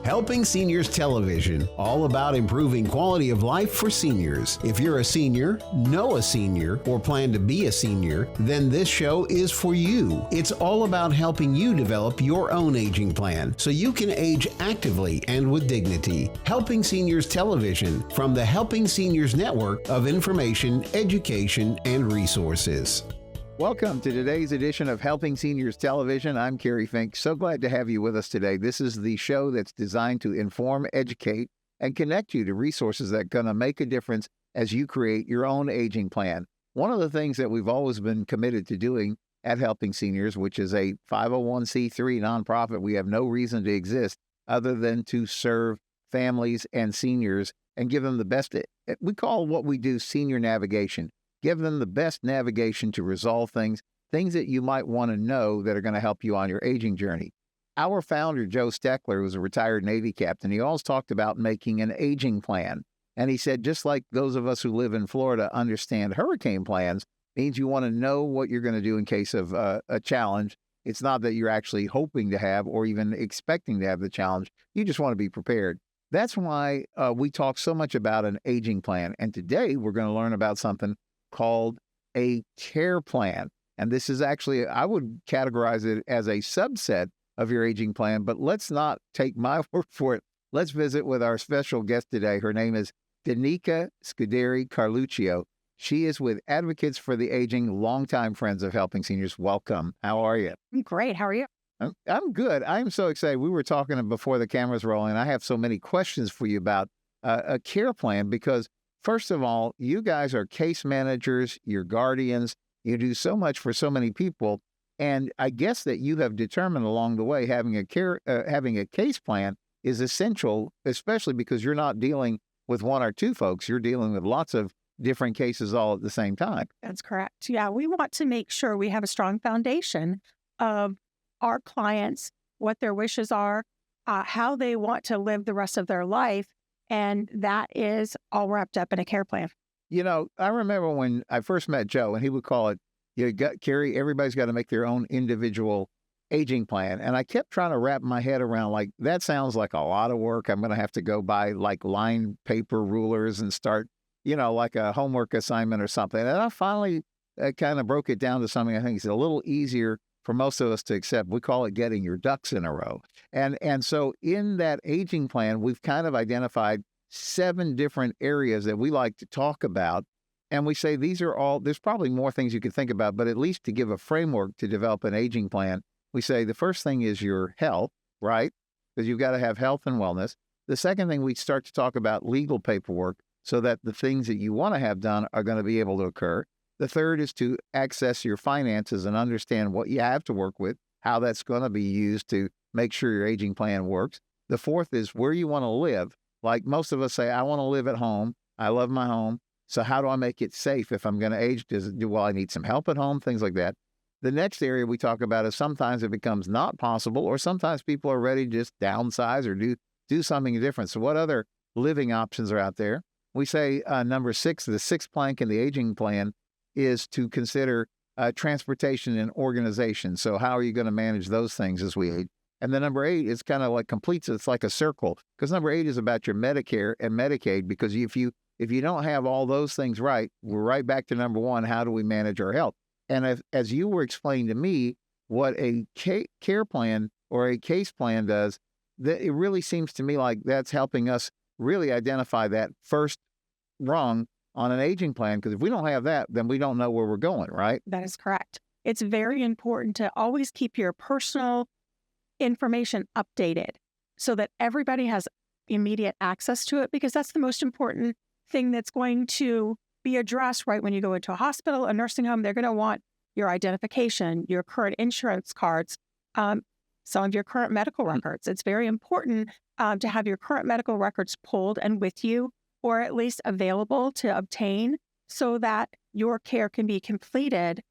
Helping Seniors Television, all about improving quality of life for seniors. If you're a senior, know a senior, or plan to be a senior, then this show is for you. It's all about helping you develop your own aging plan so you can age actively and with dignity. Helping Seniors Television from the Helping Seniors Network of information, education, and resources. Welcome to today's edition of Helping Seniors Television. I'm Kerry Fink. So glad to have you with us today. This is the show that's designed to inform, educate, and connect you to resources that are going to make a difference as you create your own aging plan. One of the things that we've always been committed to doing at Helping Seniors, which is a 501c3 nonprofit, we have no reason to exist other than to serve families and seniors and give them the best. We call what we do senior navigation. Give them the best navigation to resolve things that you might want to know that are going to help you on your aging journey. Our founder, Joe Steckler, was a retired Navy captain. He always talked about making an aging plan. And he said, just like those of us who live in Florida understand hurricane plans, means you want to know what you're going to do in case of a challenge. It's not that you're actually hoping to have or even expecting to have the challenge. You just want to be prepared. That's why we talk so much about an aging plan. And today we're going to learn about something called a care plan. And this is actually, I would categorize it as a subset of your aging plan, but let's not take my word for it. Let's visit with our special guest today. Her name is Danica Scuderi-Carluccio. She is with Advocates for the Aging, longtime friends of Helping Seniors. Welcome. How are you? I'm great. How are you? I'm good. I'm so excited. We were talking before the cameras rolling. I have so many questions for you about a care plan because first of all, you guys are case managers, you're guardians, you do so much for so many people, and I guess that you have determined along the way having a case plan is essential, especially because you're not dealing with one or two folks, you're dealing with lots of different cases all at the same time. That's correct. Yeah, we want to make sure we have a strong foundation of our clients, what their wishes are, how they want to live the rest of their life. And that is all wrapped up in a care plan. You know, I remember when I first met Joe, and he would call it, Kerry, everybody's got to make their own individual aging plan. And I kept trying to wrap my head around, like, that sounds like a lot of work. I'm going to have to go buy, like, lined paper rulers and start, like a homework assignment or something. And I finally kind of broke it down to something I think is a little easier for most of us to accept. We call it getting your ducks in a row. And so in that aging plan, we've kind of identified 7 different areas that we like to talk about. And we say these are all, there's probably more things you could think about, but at least to give a framework to develop an aging plan, we say the first thing is your health, right? Because you've got to have health and wellness. The second thing, we start to talk about legal paperwork so that the things that you want to have done are going to be able to occur. The third is to access your finances and understand what you have to work with, how that's going to be used to make sure your aging plan works. The fourth is where you want to live. Like most of us say, I want to live at home. I love my home. So how do I make it safe if I'm going to age? Do I need some help at home? Things like that. The next area we talk about is sometimes it becomes not possible, or sometimes people are ready to just downsize or do something different. So what other living options are out there? We say number 6, the 6th plank in the aging plan is to consider transportation and organization. So how are you going to manage those things as we age? And then number 8 is kind of like completes, it's like a circle, because number 8 is about your Medicare and Medicaid, because if you don't have all those things right, we're right back to number 1, how do we manage our health? And as you were explaining to me what a care plan or a case plan does, it really seems to me like that's helping us really identify that first rung on an aging plan, because if we don't have that, then we don't know where we're going, right? That is correct. It's very important to always keep your personal information updated so that everybody has immediate access to it, because that's the most important thing that's going to be addressed right when you go into a hospital, a nursing home. They're going to want your identification, your current insurance cards, some of your current medical records. It's very important to have your current medical records pulled and with you, or at least available to obtain, so that your care can be completed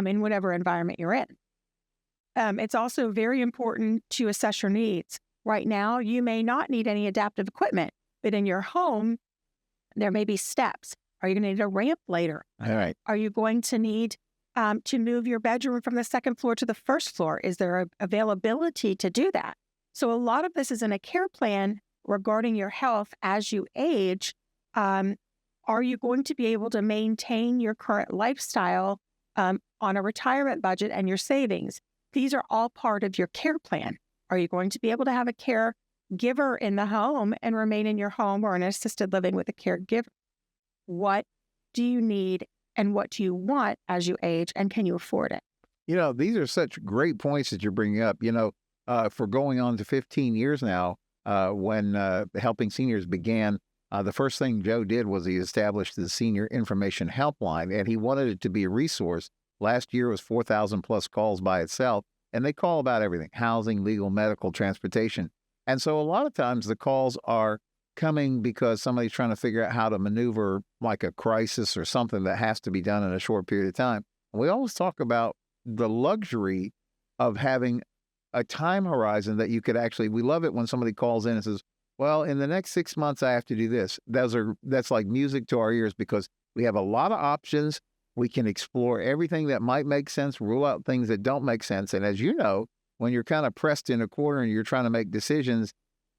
in whatever environment you're in. It's also very important to assess your needs. Right now, you may not need any adaptive equipment, but in your home, there may be steps. Are you going to need a ramp later? All right. Are you going to need to move your bedroom from the second floor to the first floor? Is there availability to do that? So a lot of this is in a care plan regarding your health as you age. Are you going to be able to maintain your current lifestyle on a retirement budget and your savings? These are all part of your care plan. Are you going to be able to have a caregiver in the home and remain in your home or in assisted living with a caregiver? What do you need and what do you want as you age, and can you afford it? These are such great points that you're bringing up. For going on to 15 years now, when Helping Seniors began, the first thing Joe did was he established the Senior Information Helpline, and he wanted it to be a resource. Last year was 4,000 plus calls by itself, and they call about everything: housing, legal, medical, transportation. And so a lot of times the calls are coming because somebody's trying to figure out how to maneuver like a crisis or something that has to be done in a short period of time. And we always talk about the luxury of having a time horizon that you could actually, we love it when somebody calls in and says, well, in the next 6 months, I have to do this. That's like music to our ears because we have a lot of options. We can explore everything that might make sense, rule out things that don't make sense. And as you know, when you're kind of pressed in a corner and you're trying to make decisions,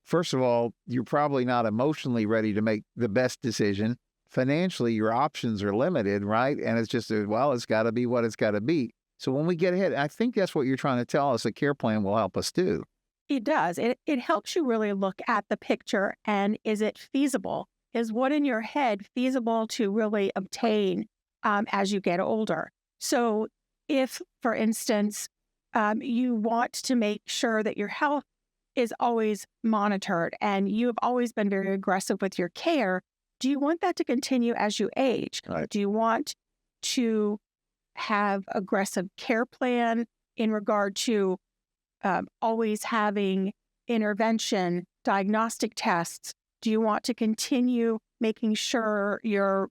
first of all, you're probably not emotionally ready to make the best decision. Financially, your options are limited, right? And it's just, it's got to be what it's got to be. So when we get ahead, I think that's what you're trying to tell us a care plan will help us do. It does. It helps you really look at the picture and is it feasible? Is what in your head feasible to really obtain as you get older? So if, for instance, you want to make sure that your health is always monitored and you have always been very aggressive with your care, do you want that to continue as you age? Right. Do you want to have aggressive care plan in regard to always having intervention, diagnostic tests? Do you want to continue making sure your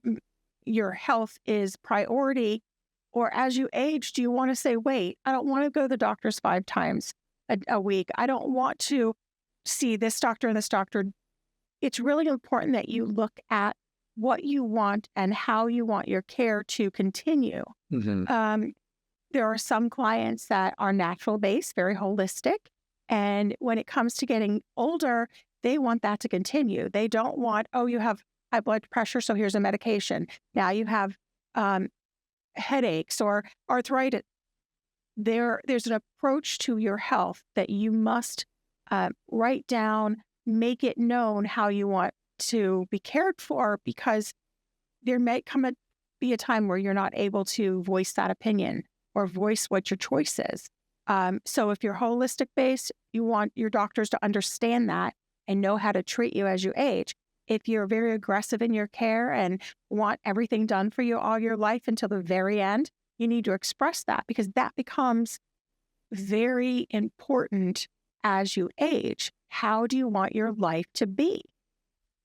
health is priority? Or as you age, do you want to say, wait, I don't want to go to the doctors 5 times a week. I don't want to see this doctor and this doctor. It's really important that you look at what you want and how you want your care to continue. Mm-hmm. There are some clients that are natural-based, very holistic. And when it comes to getting older, they want that to continue. They don't want, you have high blood pressure, so here's a medication. Now you have headaches or arthritis. There's an approach to your health that you must write down, make it known how you want to be cared for, because there may be a time where you're not able to voice that opinion or voice what your choice is. So if you're holistic based, you want your doctors to understand that and know how to treat you as you age. If you're very aggressive in your care and want everything done for you all your life until the very end, you need to express that, because that becomes very important as you age. How do you want your life to be?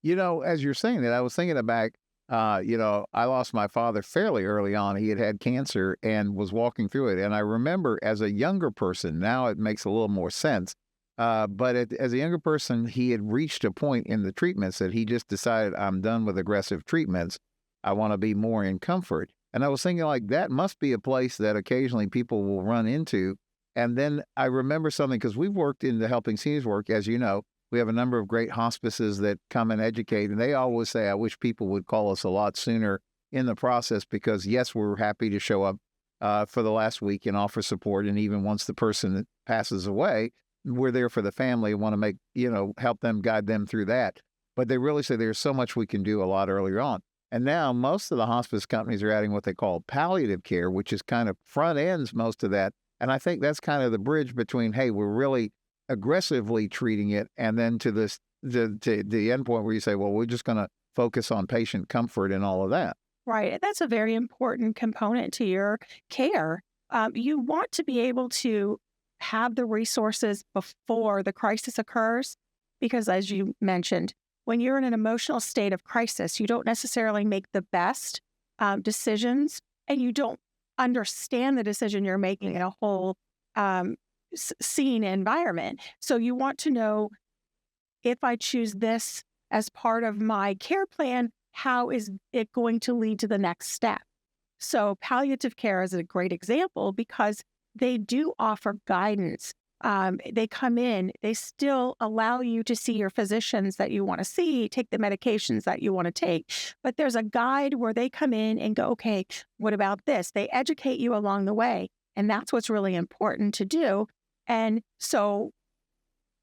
As you're saying that, I was thinking about, I lost my father fairly early on. He had had cancer and was walking through it. And I remember as a younger person, now it makes a little more sense. But as a younger person, he had reached a point in the treatments that he just decided, I'm done with aggressive treatments. I want to be more in comfort. And I was thinking, like, that must be a place that occasionally people will run into. And then I remember something, because we've worked in the Helping Seniors work, as you know. We have a number of great hospices that come and educate, and they always say, I wish people would call us a lot sooner in the process, because yes, we're happy to show up for the last week and offer support. And even once the person passes away, we're there for the family and want to make, help them, guide them through that. But they really say there's so much we can do a lot earlier on. And now most of the hospice companies are adding what they call palliative care, which is kind of front ends most of that. And I think that's kind of the bridge between, hey, we're really aggressively treating it, and then to the end point where you say, well, we're just going to focus on patient comfort and all of that. Right. And that's a very important component to your care. You want to be able to have the resources before the crisis occurs, because as you mentioned, when you're in an emotional state of crisis, you don't necessarily make the best decisions, and you don't understand the decision you're making in a whole scene environment. So you want to know, if I choose this as part of my care plan, how is it going to lead to the next step? So palliative care is a great example, because they do offer guidance they come in, they still allow you to see your physicians that you want to see, take the medications that you want to take. But there's a guide where they come in and go, okay, what about this? They educate you along the way. And that's what's really important to do. And so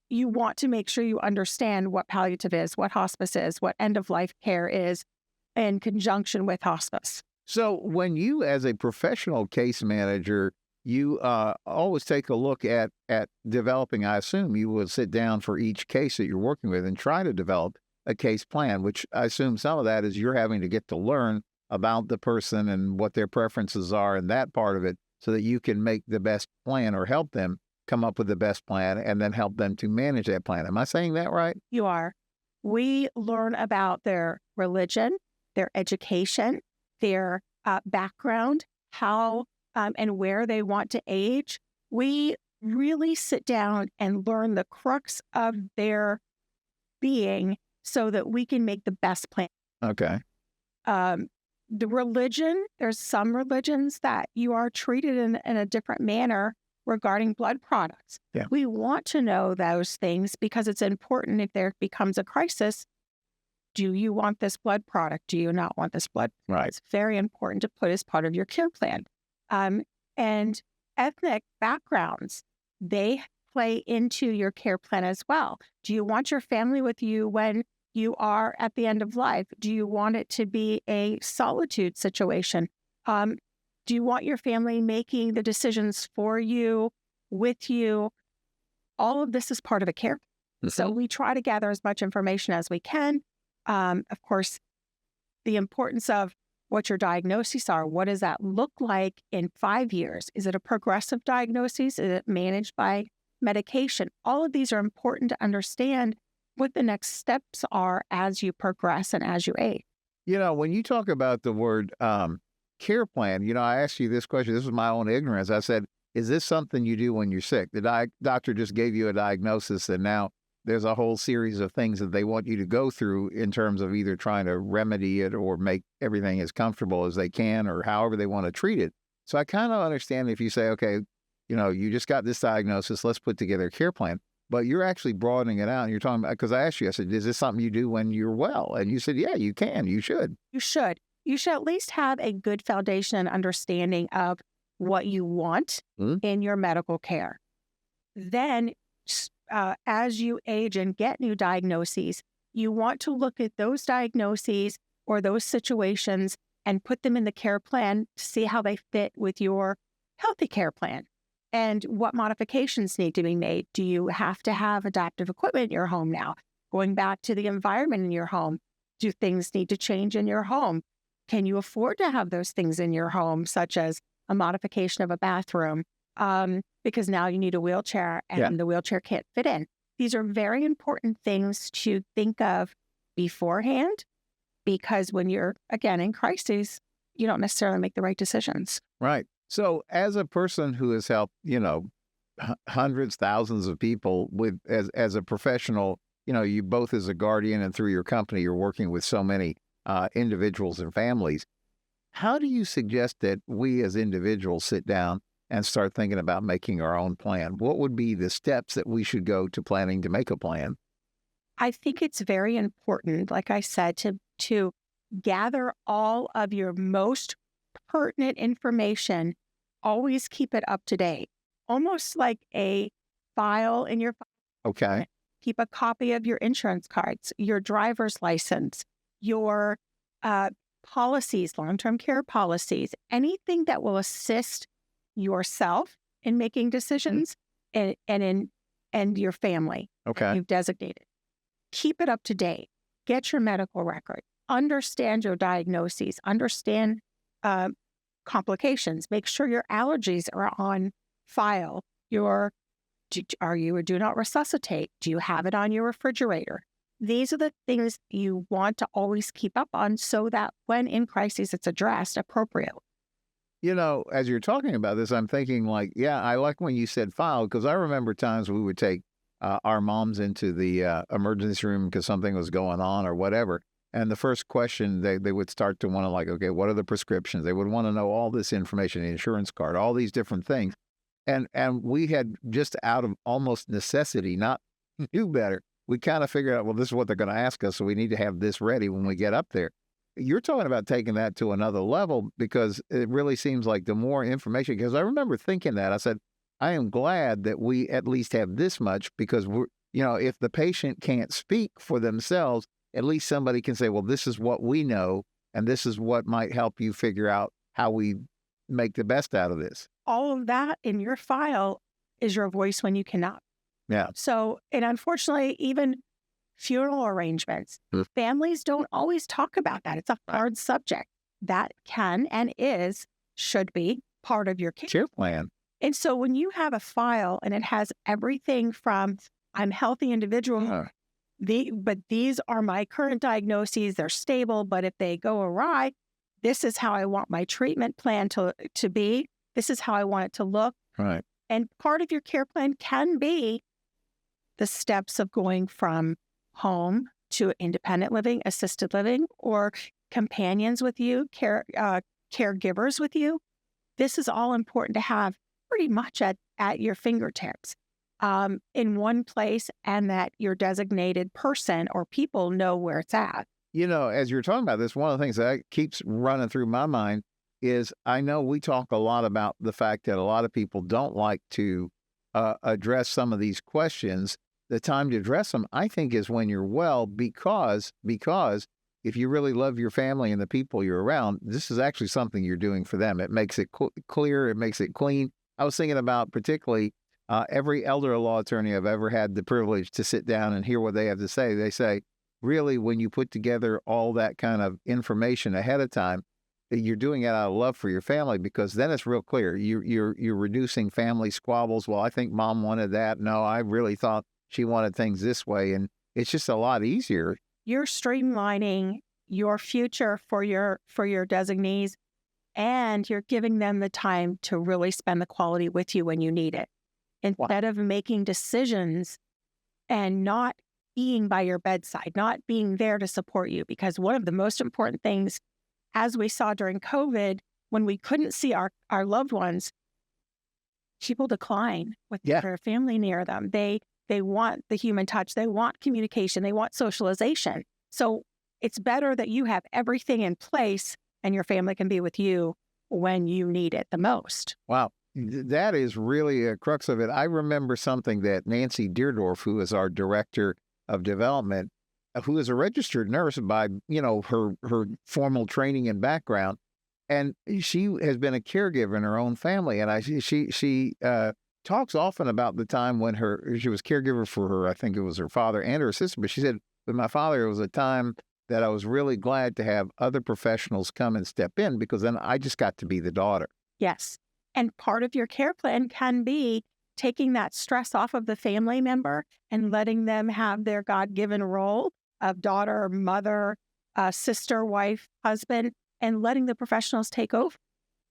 you want to make sure you understand what palliative is, what hospice is, what end-of-life care is in conjunction with hospice. So when you, as a professional case manager, you always take a look at developing, I assume you will sit down for each case that you're working with and try to develop a case plan, which I assume some of that is you're having to get to learn about the person and what their preferences are and that part of it so that you can make the best plan or help them come up with the best plan and then help them to manage that plan. Am I saying that right? You are. We learn about their religion, their education, their background, how and where they want to age. We really sit down and learn the crux of their being so that we can make the best plan. Okay. The religion, there's some religions that you are treated in a different manner regarding blood products. Yeah. We want to know those things because it's important if there becomes a crisis. Do you want this blood product? Do you not want this blood? Right. It's very important to put as part of your care plan. And ethnic backgrounds, they play into your care plan as well. Do you want your family with you when you are at the end of life? Do you want it to be a solitude situation? Do you want your family making the decisions for you, with you? All of this is part of a care. Mm-hmm. So we try to gather as much information as we can. Of course, the importance of what your diagnoses are. What does that look like in 5 years? Is it a progressive diagnosis? Is it managed by medication? All of these are important to understand what the next steps are as you progress and as you age. You know, when you talk about the word care plan, you know, I asked you this question. This was my own ignorance. I said, is this something you do when you're sick? The doctor just gave you a diagnosis and now there's a whole series of things that they want you to go through in terms of either trying to remedy it or make everything as comfortable as they can or however they want to treat it. So I kind of understand if you say, okay, you know, you just got this diagnosis, let's put together a care plan. But you're actually broadening it out. And you're talking about, because I asked you, I said, is this something you do when you're well? And you said, yeah, you can, you should. You should. You should at least have a good foundation and understanding of what you want in your medical care. Then as you age and get new diagnoses, you want to look at those diagnoses or those situations and put them in the care plan to see how they fit with your healthy care plan and what modifications need to be made. Do you have to have adaptive equipment in your home now? Going back to the environment in your home, do things need to change in your home? Can you afford to have those things in your home, such as a modification of a bathroom? Because now you need a wheelchair and the wheelchair can't fit in. These are very important things to think of beforehand, because when you're, again, in crises, you don't necessarily make the right decisions. Right. So as a person who has helped, you know, hundreds, thousands of people with as a professional, you know, you both as a guardian and through your company, you're working with so many individuals and families. How do you suggest that we as individuals sit down and start thinking about making our own plan? What would be the steps that we should go to planning to make a plan? I think it's very important, like I said, to gather all of your most pertinent information. Always keep it up to date, almost like a file in your phone. Okay. Keep a copy of your insurance cards, your driver's license, your policies, long-term care policies, anything that will assist yourself in making decisions and your family that you've designated. Keep it up to date. Get your medical record. Understand your diagnoses. Understand complications. Make sure your allergies are on file. Are you a do not resuscitate? Do you have it on your refrigerator? These are the things you want to always keep up on so that when in crisis, it's addressed appropriately. You know, as you're talking about this, I'm thinking like, yeah, I like when you said file, because I remember times we would take our moms into the emergency room because something was going on or whatever. And the first question, they would start to want to like, okay, what are the prescriptions? They would want to know all this information, the insurance card, all these different things. And we had, just out of almost necessity, not knew better, we kind of figured out, well, this is what they're going to ask us, so we need to have this ready when we get up there. You're talking about taking that to another level, because it really seems like the more information, because I remember thinking that, I said, I am glad that we at least have this much, because we're, if the patient can't speak for themselves, at least somebody can say, well, this is what we know, and this is what might help you figure out how we make the best out of this. All of that in your file is your voice when you cannot. Yeah. So, and unfortunately, even funeral arrangements, families don't always talk about that. It's a hard subject. That can and should be part of your care plan. And so when you have a file and it has everything from, I'm a healthy individual, but these are my current diagnoses, they're stable, but if they go awry, this is how I want my treatment plan to be. This is how I want it to look. Right. And part of your care plan can be the steps of going from home to independent living, assisted living, or companions with you, caregivers with you. This is all important to have pretty much at your fingertips in one place, and that your designated person or people know where it's at. As you're talking about this, one of the things that keeps running through my mind is, I know we talk a lot about the fact that a lot of people don't like to address some of these questions. The time to address them, I think, is when you're well, because if you really love your family and the people you're around, this is actually something you're doing for them. It makes it clear. It makes it clean. I was thinking about particularly every elder law attorney I've ever had the privilege to sit down and hear what they have to say. They say, really, when you put together all that kind of information ahead of time, you're doing it out of love for your family, because then it's real clear. You're reducing family squabbles. Well, I think mom wanted that. No, I really thought she wanted things this way. And it's just a lot easier. You're streamlining your future for your designees, and you're giving them the time to really spend the quality with you when you need it, instead of making decisions and not being by your bedside, not being there to support you. Because one of the most important things, as we saw during COVID, when we couldn't see our loved ones, people decline with their family near them. They want the human touch. They want communication. They want socialization. So it's better that you have everything in place and your family can be with you when you need it the most. Wow. That is really a crux of it. I remember something that Nancy Deerdorf, who is our director of development, who is a registered nurse by, her formal training and background, and she has been a caregiver in her own family. And she talks often about the time when she was caregiver for her, I think it was her father and her sister, but she said, with my father, it was a time that I was really glad to have other professionals come and step in, because then I just got to be the daughter. Yes. And part of your care plan can be taking that stress off of the family member and letting them have their God-given role of daughter, mother, sister, wife, husband, and letting the professionals take over,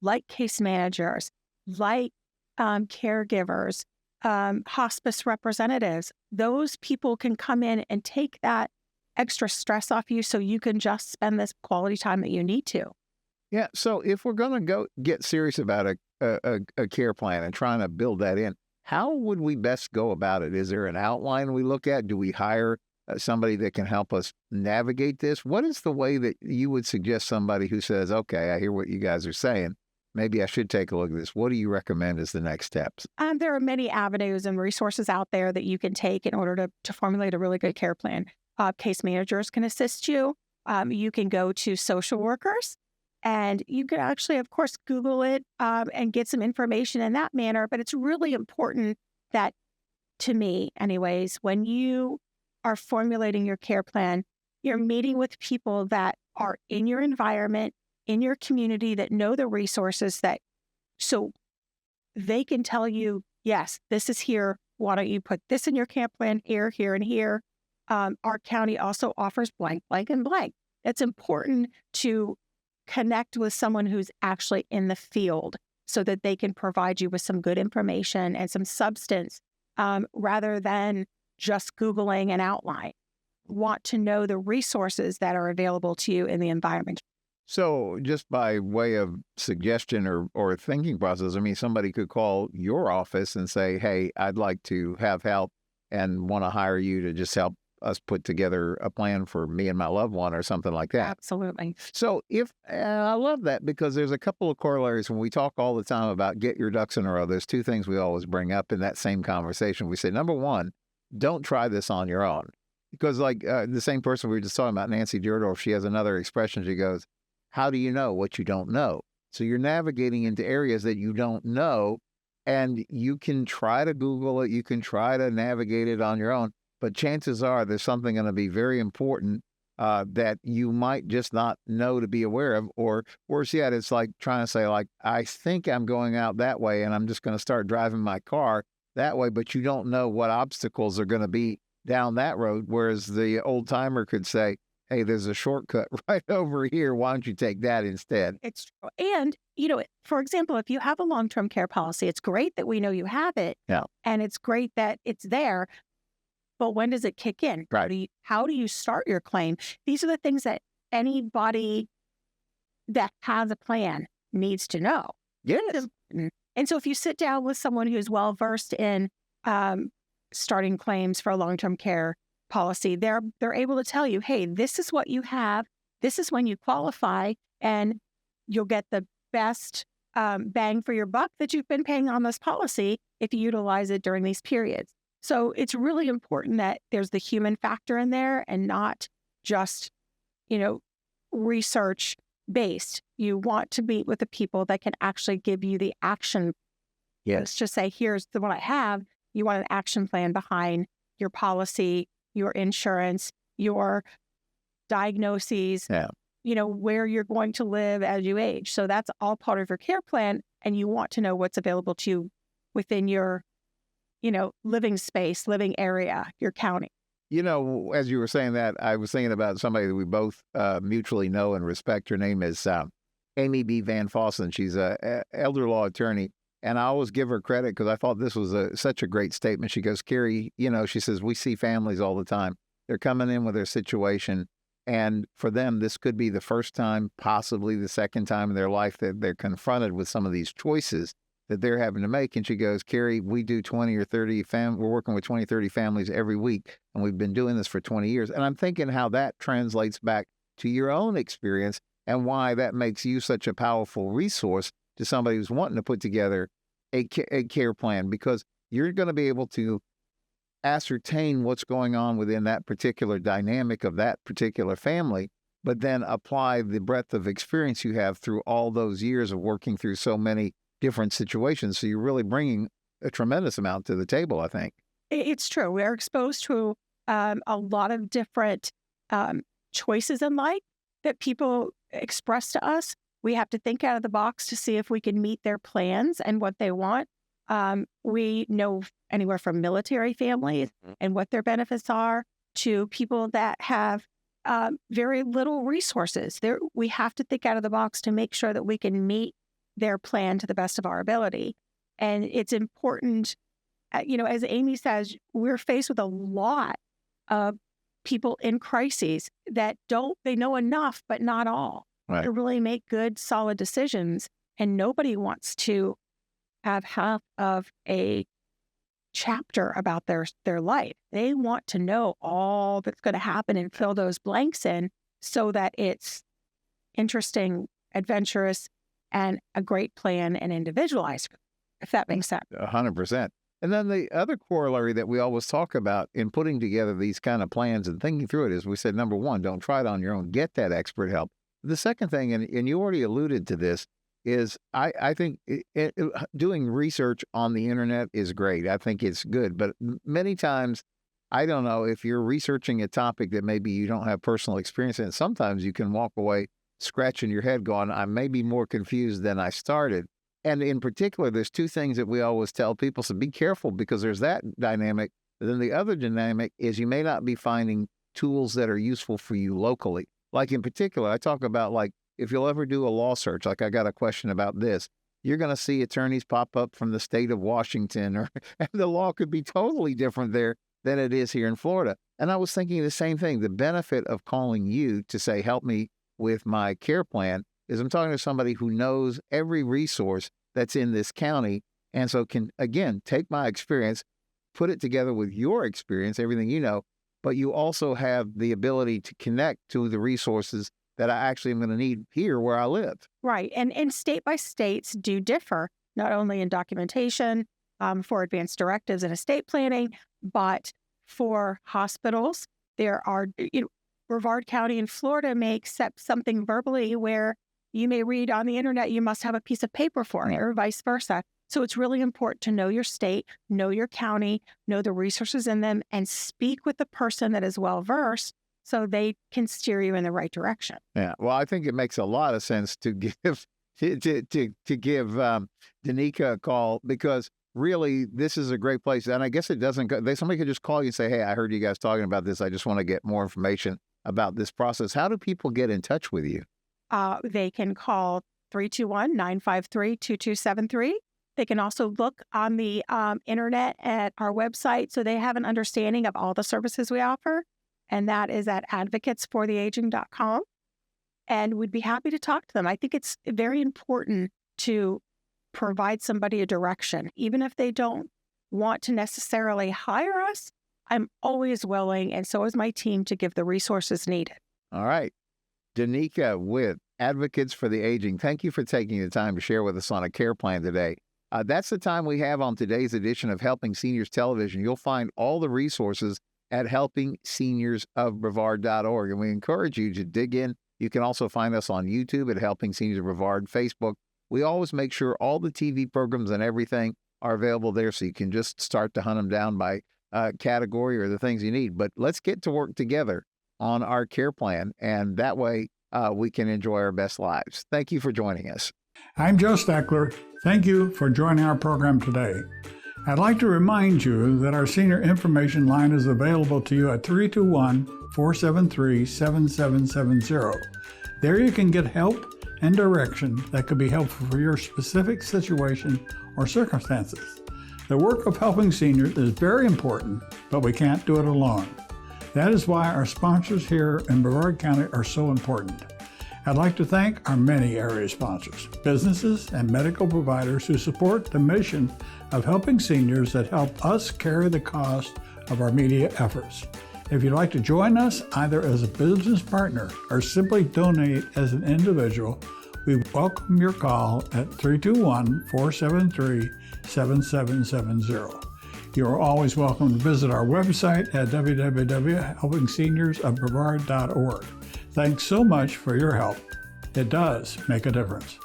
like case managers, like caregivers, hospice representatives. Those people can come in and take that extra stress off you, so you can just spend this quality time that you need to. Yeah. So if we're going to go get serious about a care plan and trying to build that in, how would we best go about it? Is there an outline we look at? Do we hire somebody that can help us navigate this? What is the way that you would suggest somebody who says, okay, I hear what you guys are saying, maybe I should take a look at this? What do you recommend as the next steps? There are many avenues and resources out there that you can take in order to formulate a really good care plan. Case managers can assist you. You can go to social workers, and you can actually, of course, Google it and get some information in that manner. But it's really important that, to me anyways, when you are formulating your care plan, you're meeting with people that are in your environment, in your community, that know the resources, so they can tell you, yes, this is here. Why don't you put this in your care plan here, here, and here? Our county also offers blank, blank, and blank. It's important to connect with someone who's actually in the field so that they can provide you with some good information and some substance rather than just Googling an outline. Want to know the resources that are available to you in the environment. So just by way of suggestion or thinking process, I mean, somebody could call your office and say, hey, I'd like to have help and want to hire you to just help us put together a plan for me and my loved one or something like that. Absolutely. So I love that because there's a couple of corollaries when we talk all the time about get your ducks in a row. There's two things we always bring up in that same conversation. We say, number one, don't try this on your own. Because like the same person we were just talking about, Nancy Dierdorf, she has another expression. She goes, how do you know what you don't know? So you're navigating into areas that you don't know, and you can try to Google it. You can try to navigate it on your own. But chances are there's something going to be very important that you might just not know to be aware of. Or worse yet, it's like trying to say, like, I think I'm going out that way, and I'm just going to start driving my car that way. But you don't know what obstacles are going to be down that road. Whereas the old timer could say, hey, there's a shortcut right over here. Why don't you take that instead? It's true. And, for example, if you have a long-term care policy, it's great that we know you have it. Yeah. And it's great that it's there. But when does it kick in? Right. How do you start your claim? These are the things that anybody that has a plan needs to know. Yes. And so if you sit down with someone who's well-versed in starting claims for a long-term care policy, they're able to tell you, hey, this is what you have. This is when you qualify, and you'll get the best bang for your buck that you've been paying on this policy if you utilize it during these periods. So it's really important that there's the human factor in there and not just, research based. You want to meet with the people that can actually give you the action. Yes. Just say, here's the one I have. You want an action plan behind your policy, your insurance, your diagnoses, where you're going to live as you age. So that's all part of your care plan. And you want to know what's available to you within your, living space, living area, your county. As you were saying that, I was thinking about somebody that we both mutually know and respect. Her name is Amy B. Van Fossen. She's an elder law attorney. And I always give her credit because I thought this was such a great statement. She goes, Kerry, she says, we see families all the time. They're coming in with their situation. And for them, this could be the first time, possibly the second time in their life that they're confronted with some of these choices that they're having to make. And she goes, Kerry, we do 20 or 30 we're working with 20, 30 families every week. And we've been doing this for 20 years. And I'm thinking how that translates back to your own experience and why that makes you such a powerful resource to somebody who's wanting to put together a care plan, because you're going to be able to ascertain what's going on within that particular dynamic of that particular family, but then apply the breadth of experience you have through all those years of working through so many different situations. So you're really bringing a tremendous amount to the table, I think. It's true. We're exposed to a lot of different choices in life that people express to us. We have to think out of the box to see if we can meet their plans and what they want. We know anywhere from military families and what their benefits are to people that have very little resources. We have to think out of the box to make sure that we can meet their plan to the best of our ability. And it's important, as Amy says, we're faced with a lot of people in crises that they know enough, but not all, right, to really make good, solid decisions. And nobody wants to have half of a chapter about their life. They want to know all that's going to happen and fill those blanks in so that it's interesting, adventurous, and a great plan and individualized, if that makes sense. 100%. And then the other corollary that we always talk about in putting together these kind of plans and thinking through it is we said, number one, don't try it on your own. Get that expert help. The second thing, and you already alluded to this, is I think doing research on the internet is great. I think it's good. But many times, I don't know, if you're researching a topic that maybe you don't have personal experience in, sometimes you can walk away scratching your head going, I may be more confused than I started. And in particular, there's two things that we always tell people. So be careful, because there's that dynamic. But then the other dynamic is you may not be finding tools that are useful for you locally. Like in particular, I talk about, like, if you'll ever do a law search, like I got a question about this, you're going to see attorneys pop up from the state of Washington, and the law could be totally different there than it is here in Florida. And I was thinking the same thing, the benefit of calling you to say, help me with my care plan is I'm talking to somebody who knows every resource that's in this county, and so can, again, take my experience, put it together with your experience, everything you know, but you also have the ability to connect to the resources that I actually am going to need here where I live. Right. And state by states do differ, not only in documentation for advanced directives and estate planning, but for hospitals. There are, Brevard County in Florida may accept something verbally where you may read on the internet, you must have a piece of paper for it, or vice versa. So it's really important to know your state, know your county, know the resources in them, and speak with the person that is well-versed so they can steer you in the right direction. Yeah, well, I think it makes a lot of sense to give Danica a call, because really this is a great place. And I guess it doesn't go, somebody could just call you and say, hey, I heard you guys talking about this. I just want to get more information about this process. How do people get in touch with you? They can call 321-953-2273. They can also look on the internet at our website so they have an understanding of all the services we offer. And that is at advocatesfortheaging.com. And we'd be happy to talk to them. I think it's very important to provide somebody a direction. Even if they don't want to necessarily hire us, I'm always willing, and so is my team, to give the resources needed. All right. Danica with Advocates for the Aging, thank you for taking the time to share with us on a care plan today. That's the time we have on today's edition of Helping Seniors Television. You'll find all the resources at helpingseniorsofbrevard.org, and we encourage you to dig in. You can also find us on YouTube at Helping Seniors of Brevard, Facebook. We always make sure all the TV programs and everything are available there, so you can just start to hunt them down by category or the things you need. But let's get to work together on our care plan, and that way we can enjoy our best lives. Thank you for joining us. I'm Joe Steckler. Thank you for joining our program today. I'd like to remind you that our senior information line is available to you at 321-473-7770. There you can get help and direction that could be helpful for your specific situation or circumstances. The work of helping seniors is very important, but we can't do it alone. That is why our sponsors here in Brevard County are so important. I'd like to thank our many area sponsors, businesses, and medical providers who support the mission of helping seniors that help us carry the cost of our media efforts. If you'd like to join us either as a business partner or simply donate as an individual, we welcome your call at 321-473-7770. You are always welcome to visit our website at www.helpingseniorsofbrevard.org. Thanks so much for your help. It does make a difference.